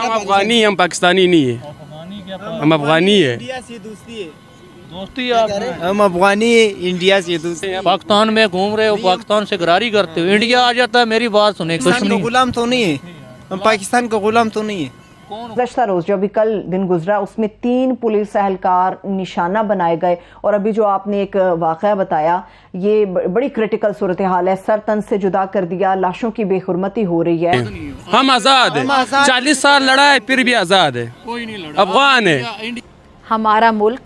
हम अफगानी, हम पाकिस्तानी नहीं है, हम अफगानी है। दोस्ती आप हम अफगानी इंडिया से दोस्ती। पाकिस्तान में घूम रहे हो, पाकिस्तान से गरारी करते हो, इंडिया आ जाता है। मेरी बात सुने, पाकिस्तान का गुलाम तो नहीं है, हम पाकिस्तान का गुलाम तो नहीं है। गुज़श्ता रोज जो अभी कल दिन गुजरा उसमें 3 पुलिस एहलकार निशाना बनाए गए और अभी जो आपने एक वाक़या बताया ये बड़ी क्रिटिकल सूरत हाल है। सर तन से जुदा कर दिया, लाशों की बेहुरमती हो रही है। हम आज़ाद है, 40 साल लड़ा है फिर भी आज़ाद है, कोई नहीं लड़ा, अफगान है। हमारा मुल्क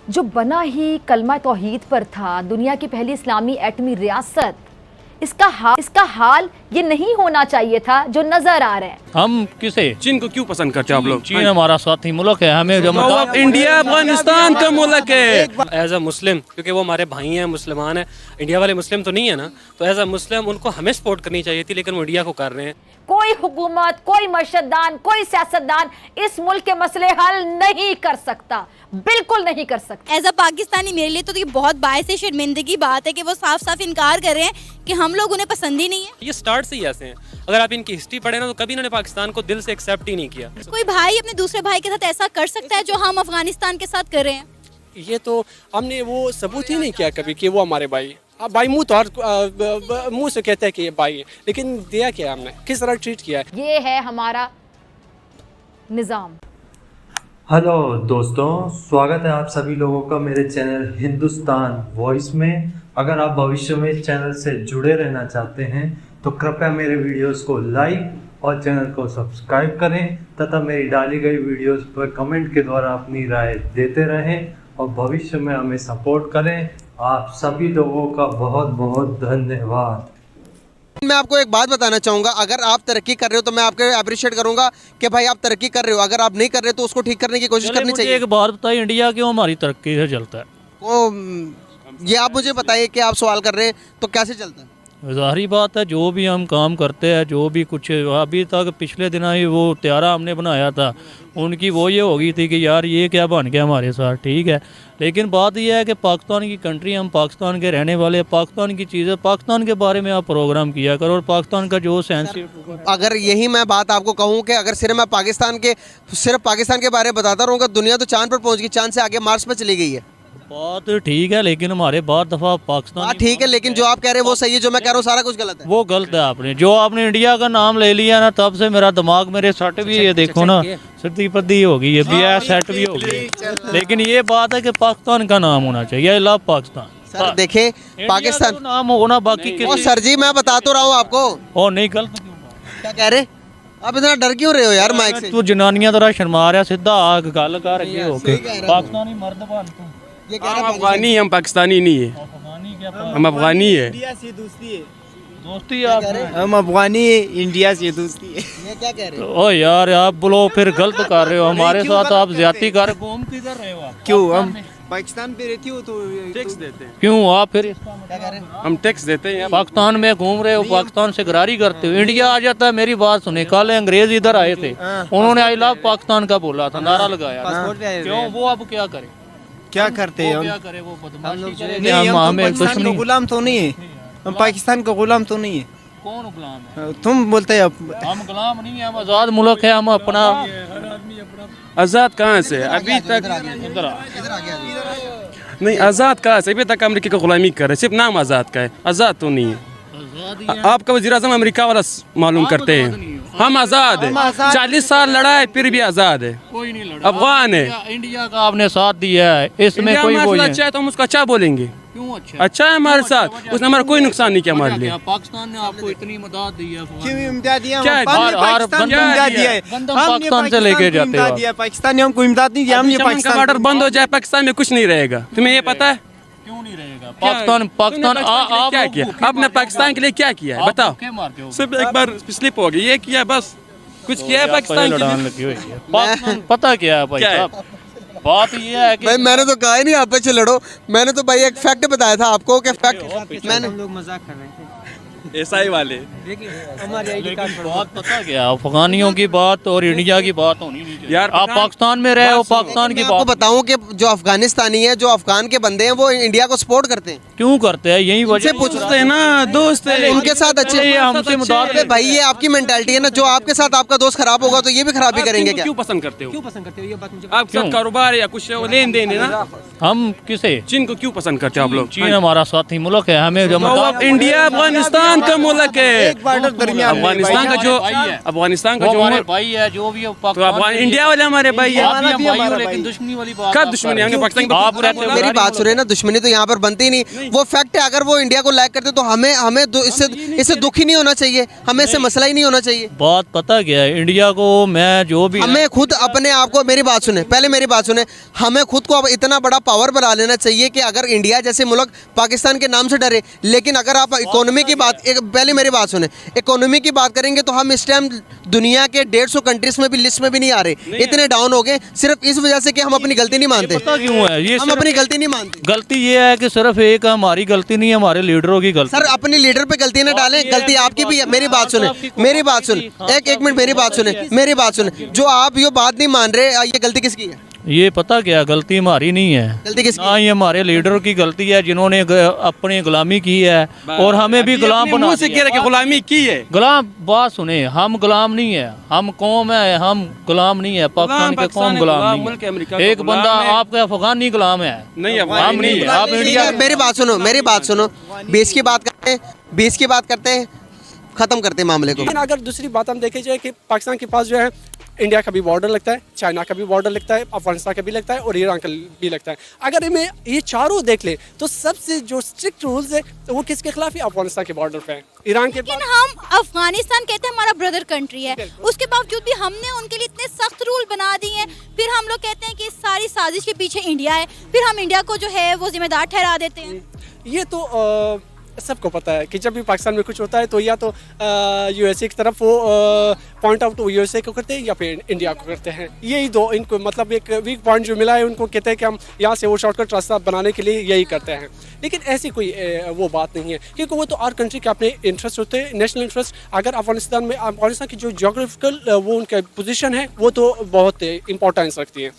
जो बना ही कलमा तौहीद पर था, दुनिया की पहली इस्लामी एटमी रियासत, इसका हाल ये नहीं होना चाहिए था जो नजर आ रहा है। हम किसे चीन को क्यों पसंद करते हो आप लोग? चीन हमारा साथी मुल्क है, हमें इंडिया अफगानिस्तान का मुल्क है। एज अ मुस्लिम, क्योंकि वो हमारे भाई हैं, मुसलमान हैं, इंडिया वाले मुस्लिम तो नहीं है ना, तो एज अ मुस्लिम उनको हमें सपोर्ट करनी चाहिए थी, लेकिन वो इंडिया को कर रहे हैं। कोई हुकूमत, कोई मर्शदान, कोई सियासतदान इस मुल्क के मसले हल नहीं कर सकता, बिल्कुल नहीं कर सकता। एज अ पाकिस्तानी मेरे लिए तो ये बहुत बायस शर्मिंदगी बात है कि वो साफ साफ इनकार कर रहे हैं कि हम लोग उन्हें पसंद ही नहीं है। ये स्टार्ट से ही ऐसे हैं, अगर आप इनकी हिस्ट्री पढ़े ना तो कभी इन्होंने पाकिस्तान को दिल से एक्सेप्ट ही नहीं किया। कोई भाई अपने दूसरे भाई के साथ ऐसा कर सकता है जो हम अफगानिस्तान के साथ कर रहे हैं? ये तो हमने वो सबूत ही नहीं किया कभी कि वो हमारे भाई। अब भाई मुंह से कहते हैं कि ये भाई है, लेकिन दिया क्या हमने, किस तरह ट्रीट किया है। ये है हमारा निज़ाम। हेलो दोस्तों, स्वागत है आप सभी लोगों का मेरे चैनल हिंदुस्तान वॉइस में। अगर आप भविष्य में इस चैनल से जुड़े रहना चाहते हैं तो कृपया मेरे वीडियोस को लाइक और चैनल को सब्सक्राइब करें तथा मेरी डाली गई वीडियोस पर कमेंट के द्वारा अपनी राय देते रहें और भविष्य में हमें सपोर्ट करें। आप सभी लोगों का बहुत बहुत धन्यवाद। मैं आपको एक बात बताना चाहूँगा, अगर आप तरक्की कर रहे हो तो मैं आपके अप्रिशिएट करूँगा कि भाई आप तरक्की कर रहे हो। अगर आप नहीं कर रहे तो उसको ठीक करने की कोशिश करनी चाहिए। एक बात बताइए, इंडिया क्यों हमारी तरक्की से चलता है? ये आप मुझे बताइए कि आप सवाल कर रहे हैं तो कैसे चलता है? ज़ाहिरी बात है, जो भी हम काम करते हैं, जो भी कुछ अभी तक पिछले दिन ही वो त्यारा हमने बनाया था, उनकी वो ये हो गई थी कि यार ये क्या बन गया हमारे साथ, ठीक है। लेकिन बात यह है कि पाकिस्तान की कंट्री, हम पाकिस्तान के रहने वाले, पाकिस्तान की चीज़ें, पाकिस्तान के बारे में आप प्रोग्राम किया करो और पाकिस्तान का जो सेंसिटिव। अगर यही मैं बात आपको कहूँ कि अगर सिर्फ मैं सिर्फ पाकिस्तान के बारे में बताता रहूँगा, दुनिया तो चांद पर पहुँच गई, चांद से आगे मार्स पर चली गई है। बात ठीक है, लेकिन हमारे बाद दफ़ा पाकिस्तान ठीक है, लेकिन जो आप कह रहे हैं वो सही है, जो मैं कह रहा हूँ सारा कुछ गलत है। वो गलत है। आपने जो आपने इंडिया का नाम ले लिया ना, तब से मेरा दिमाग, मेरे सेट भी ये देखो ना, सती पद्दी हो गई है, भी सेट भी हो गई। लेकिन ये बात है कि पाकिस्तान का नाम होना चाहिए, आई लव पाकिस्तान। सर देखे, पाकिस्तान नाम होना बाकी के। सर जी मैं बता तो रहा हूँ आपको। ओ नहीं, गलत क्या कह रहे? आप इतना डर क्यों रहे हो यार माइक से? तू जनानियां तरह शर्मा रहा, सीधा आग गल कर रही हो के पाकिस्तानी मर्द बन तू। हम अफगानी, हम पाकिस्तानी नहीं है, हम अफगानी है। दोस्ती आप हम अफगानी इंडिया से दोस्ती है। ये क्या कह रहे हो? ओ यार आप बोलो, फिर गलत कर रहे हो हमारे साथ, आप ज्यादती कर। घूम किधर रहे हो आप? क्यों हम पाकिस्तान पे रहती हो तो टैक्स देते हैं। क्यों आप फिर हम टैक्स देते हैं। पाकिस्तान में घूम रहे हो, पाकिस्तान से गरारी करते हो, इंडिया आ जाता है। मेरी बात सुने, कल अंग्रेज इधर आए थे, उन्होंने आई लव पाकिस्तान का बोला था, नारा लगाया। क्यों? वो अब क्या करे, क्या करते हैं हम? क्या करे? वो बदमाशी करे। नहीं, हम हमें पाकिस्तान का गुलाम तो नहीं है, हम पाकिस्तान का गुलाम तो नहीं है। कौन गुलाम है? तुम बोलते हैं हम गुलाम नहीं है, हम आज़ाद मुल्क है। हम अपना आज़ाद कहाँ से? अभी तक नहीं, आज़ाद कहाँ से? अभी तक अमेरिका का गुलामी कर रहे, सिर्फ नाम आज़ाद का है, आज़ाद तो नहीं है। आपका वज़ीर आज़म अमेरिका वाला मालूम करते हैं। हम आज़ाद है, 40 साल लड़ा है फिर भी आज़ाद है, कोई नहीं लड़ा, अफगान है। इंडिया का आपने साथ दिया है, इसमें कोई वो नहीं। अच्छा है तो हम उसका अच्छा बोलेंगे। क्यों अच्छा है हमारे साथ, उसने हमारा कोई नुकसान नहीं किया हमारे लिए। पाकिस्तान ने आपको इतनी मदद दी है, क्यों इमदाद दिया? क्या है? पाकिस्तान से लेके जाते हो। पाकिस्तान ने हमको इमदाद नहीं दिया, हमने पाकिस्तान का बॉर्डर बंद हो जाए, पाकिस्तान में कुछ नहीं रहेगा, तुम्हें ये पता है? क्यों नहीं रहेगा? पाकिस्तान क्या किया आपने? पाकिस्तान के लिए क्या किया है बताओ? सिर्फ एक बार स्लिप हो गई, ये किया बस, कुछ किया है पाकिस्तान के लिए? पता क्या है भाई साहब, बात ये है कि भाई मैंने तो कहा ही नहीं आपस में लड़ो, मैंने तो भाई एक फैक्ट बताया था आपको कि फैक्ट मैंने। हम लोग मजाक कर रहे थे। ईसाई वाले। बात पता क्या, अफगानियों की बात और इंडिया की बात होनी नहीं चाहिए। यार, आप पाकिस्तान में रहे हो, पाकिस्तान की मैं आपको बात बताऊं कि जो अफगानिस्तानी है, जो अफगान के बंदे हैं, वो इंडिया को सपोर्ट करते हैं। क्यों करते हैं? यही वजह पूछते हैं ना, दोस्त है उनके साथ अच्छे हमसे मुदाखलत अरे भाई, ये आपकी मेंटालिटी है ना, जो आपके साथ आपका दोस्त खराब होगा तो ये भी खराबी करेंगे क्या? क्यों पसंद करते हो? ये बात मुझे आपके साथ कारोबार या कुछ लेन देन है ना, हम किसे? चीन को क्यों पसंद करते हो आप लोग? चीन हमारा साथी मुल्क है, हमें जो इंडिया अफगानिस्तान का मुल्क है, अफगानिस्तान का जो हमारे भाई है, जो भी अफगान इंडिया वाले हमारे भाई है, लेकिन दुश्मनी वाली बात कब दुश्मनी? हमने पाकिस्तान की आप कहते हो मेरी बात सुने ना, दुश्मनी तो यहाँ पर बनती ही नहीं। वो फैक्ट है, अगर वो इंडिया को लाइक करते तो हमें हमें इससे दुख ही नहीं होना चाहिए, हमें इससे मसला ही नहीं होना चाहिए। बात पता क्या है, इंडिया को मैं जो भी हमें खुद अपने आप को, मेरी बात सुने, पहले मेरी बात सुने, हमें खुद को अब इतना बड़ा पावर बना लेना चाहिए कि अगर इंडिया जैसे मुल्क पाकिस्तान के नाम से डरे, लेकिन अगर आप इकोनॉमी की बात, पहले मेरी बात सुने, इकोनॉमी की बात करेंगे तो हम इस टाइम दुनिया के 150 कंट्रीज में भी लिस्ट में भी नहीं आ रहे, इतने डाउन हो गए, सिर्फ इस वजह से कि हम अपनी गलती नहीं मानते। पता क्यों है ये? हम अपनी गलती नहीं मानते। गलती ये है कि सिर्फ एक हमारी गलती नहीं है, हमारे लीडरों की गलती। सर, अपने लीडर पे गलती ना डालें, गलती आपकी भी है। मेरी बात सुने, मेरी बात सुने, एक मिनट मेरी बात सुने, मेरी बात सुने, जो आप ये बात नहीं मान रहे, ये गलती किसकी है? ये पता क्या, गलती हमारी नहीं है, गलती किसकी? ना ये हमारे लीडरों की गलती है जिन्होंने अपनी गुलामी की है और हमें भी गुलाम बना से कह रहे कि गुलामी की है। गुलाम, बात सुने, हम गुलाम नहीं है, हम कौम है, हम गुलाम नहीं है, पाकिस्तान के कौम गुलाम नहीं है। एक बंदा आपका अफगानी गुलाम है, नहीं हम नहीं है। आप इंडिया, मेरी बात सुनो, मेरी बात सुनो, 20 की बात करते हैं, 20 की बात करते हैं, खत्म करते हैं मामले को। लेकिन अगर दूसरी बात हम देखे जाए कि पाकिस्तान के पास जो है इंडिया का भी बॉर्डर लगता है, चाइना का भी बॉर्डर लगता है, अफगानिस्तान का भी लगता है और ईरान का भी लगता है। अगर इनमें ये चारों देख ले तो सबसे जो स्ट्रिक्ट रूल्स है तो वो किसके खिलाफ है? अफगानिस्तान के बॉर्डर पे है, ईरान के। लेकिन हम अफगानिस्तान कहते हैं हमारा ब्रदर कंट्री है, उसके बावजूद भी हमने उनके लिए इतने सख्त रूल बना दिए हैं। फिर हम लोग कहते हैं कि इस सारी साजिश के पीछे इंडिया है, फिर हम इंडिया को जो है वो जिम्मेदार ठहरा देते हैं। ये तो सबको पता है कि जब भी पाकिस्तान में कुछ होता है तो या तो यूएसए की तरफ वो पॉइंट आउट यूएसए को करते हैं या फिर इंडिया को करते हैं। यही दो इनको मतलब एक वीक पॉइंट जो मिला है, उनको कहते हैं कि हम यहाँ से वो शॉर्टकट रास्ता बनाने के लिए यही करते हैं। लेकिन ऐसी कोई वो बात नहीं है, क्योंकि वो तो हर कंट्री के अपने इंटरेस्ट होते हैं, नेशनल इंटरेस्ट। अगर अफगानिस्तान की जो जोग्राफिकल वो उनका पोजीशन है वो तो बहुत इंपॉर्टेंस रखती है,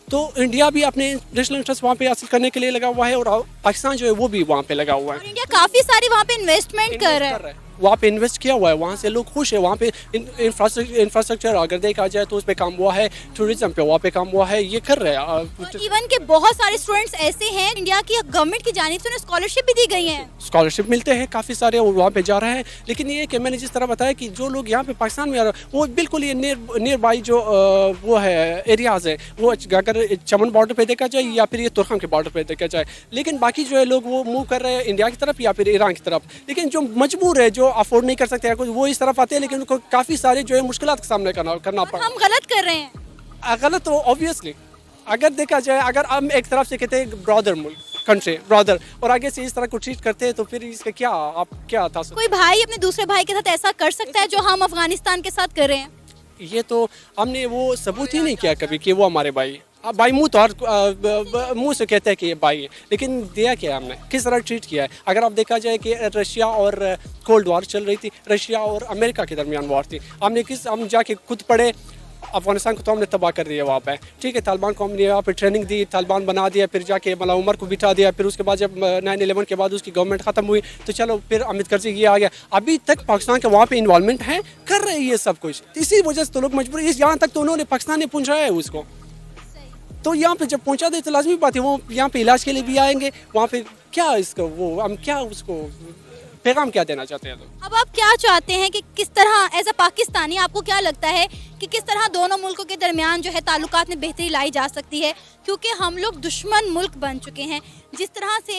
तो इंडिया भी अपने नेशनल इंटरेस्ट वहाँ पे हासिल करने के लिए लगा हुआ है और पाकिस्तान जो है वो भी वहाँ पे लगा हुआ है। इंडिया काफी सारी वहाँ पे इन्वेस्टमेंट कर रहा है, वहाँ पे इन्वेस्ट किया हुआ है, वहाँ से लोग खुश है। वहाँ पे इंफ्रास्ट्रक्चर अगर देखा जाए तो उस पे काम हुआ है, टूरिज्म पे वहाँ पे काम हुआ है, ये कर रहे हैं। इवन के बहुत सारे स्टूडेंट्स ऐसे हैं, इंडिया की गवर्नमेंट की जानिब से उन्हें स्कॉलरशिप भी दी गई है, स्कॉलरशिप मिलते हैं काफ़ी सारे और वहाँ पे जा रहे हैं। लेकिन ये कि मैंने जिस तरह बताया कि जो लोग यहाँ पे पाकिस्तान में आ रहे हैं वो बिल्कुल ये नियर बाई जो वो है एरियाज़ है, वो अगर चमन बॉर्डर पे देखा जाए या फिर ये तुर्खम के बॉर्डर पे देखा जाए, लेकिन बाकी जो है लोग वो मूव कर रहे हैं इंडिया की तरफ या फिर ईरान की तरफ। लेकिन जो मजबूर है, जो अफोर्ड नहीं कर सकते हैं कुछ, वो इस तरफ आते हैं, लेकिन उनको काफ़ी सारे जो है मुश्किलात का सामना करना पड़ा। हम गलत कर रहे हैं। गलत तो ऑब्वियसली अगर देखा जाए, अगर हम एक तरफ से कहते हैं ब्रदर मुल्क कंट्री ब्रदर और आगे से इस तरह को ट्रीट करते हैं तो फिर इसका क्या आप क्या था? कोई भाई अपने दूसरे भाई के साथ ऐसा कर सकता है जो हम अफगानिस्तान के साथ कर रहे हैं? ये तो हमने वो सबूत ही नहीं किया कभी कि वो हमारे भाई। अब भाई मुँह तो हर मुँह से कहते हैं कि ये भाई है, लेकिन दिया क्या हमने, किस तरह ट्रीट किया है? अगर आप देखा जाए कि रशिया और कोल्ड वॉर चल रही थी, रशिया और अमेरिका के दरमियान वॉर थी, हम जाके खुद पढ़े, अफगानिस्तान को तो हमने तबाह कर दिया वहाँ पे, ठीक है। तालिबान को हमने यहाँ पे ट्रेनिंग दी, तालिबान बना दिया, फिर जाके मौला उमर को बिठा दिया, फिर उसके बाद जब 9/11 के बाद उसकी गवर्नमेंट ख़त्म हुई तो चलो फिर अमित करज़ी ये आ गया। अभी तक पाकिस्तान के वहाँ पे इन्वॉल्वमेंट है, कर रहे हैं ये सब कुछ, इसी वजह से तो लोग मजबूर, यहाँ तक तो उन्होंने पाकिस्तान ने पहुँचाया है उसको, तो यहाँ पे जब पहुँचा दे तो लाजमी बात है वो यहाँ पे इलाज के लिए भी आएंगे। वहाँ पे क्या इसका वो हम क्या उसको पैगाम क्या देना चाहते हैं? तो अब आप क्या चाहते हैं कि किस तरह एज अ पाकिस्तानी आपको क्या लगता है कि किस तरह दोनों मुल्कों के दरमियान जो है ताल्लुकात में बेहतरी लाई जा सकती है? क्योंकि हम लोग दुश्मन मुल्क बन चुके हैं, जिस तरह से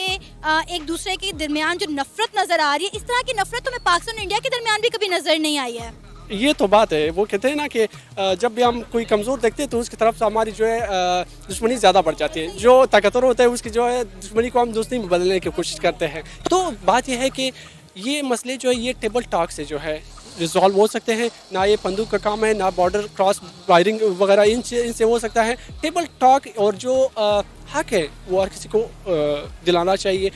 एक दूसरे के दरमियान जो नफरत नज़र आ रही है, इस तरह की नफरत तो हमें पाकिस्तान और इंडिया के दरमियान भी कभी नज़र नहीं आई है। ये तो बात है, वो कहते हैं ना कि जब भी हम कोई कमज़ोर देखते हैं तो उसकी तरफ से हमारी जो है दुश्मनी ज़्यादा बढ़ जाती है, जो ताकतवर होता है उसकी जो है दुश्मनी को हम दोस्ती में बदलने की कोशिश करते हैं। तो बात यह है कि ये मसले जो है ये टेबल टॉक से जो है रिजॉल्व हो सकते हैं, ना ये बंदूक का काम है, ना बॉर्डर क्रॉस फायरिंग वगैरह इनसे हो सकता है। टेबल टॉक और जो हक है वो हर किसी को दिलाना चाहिए।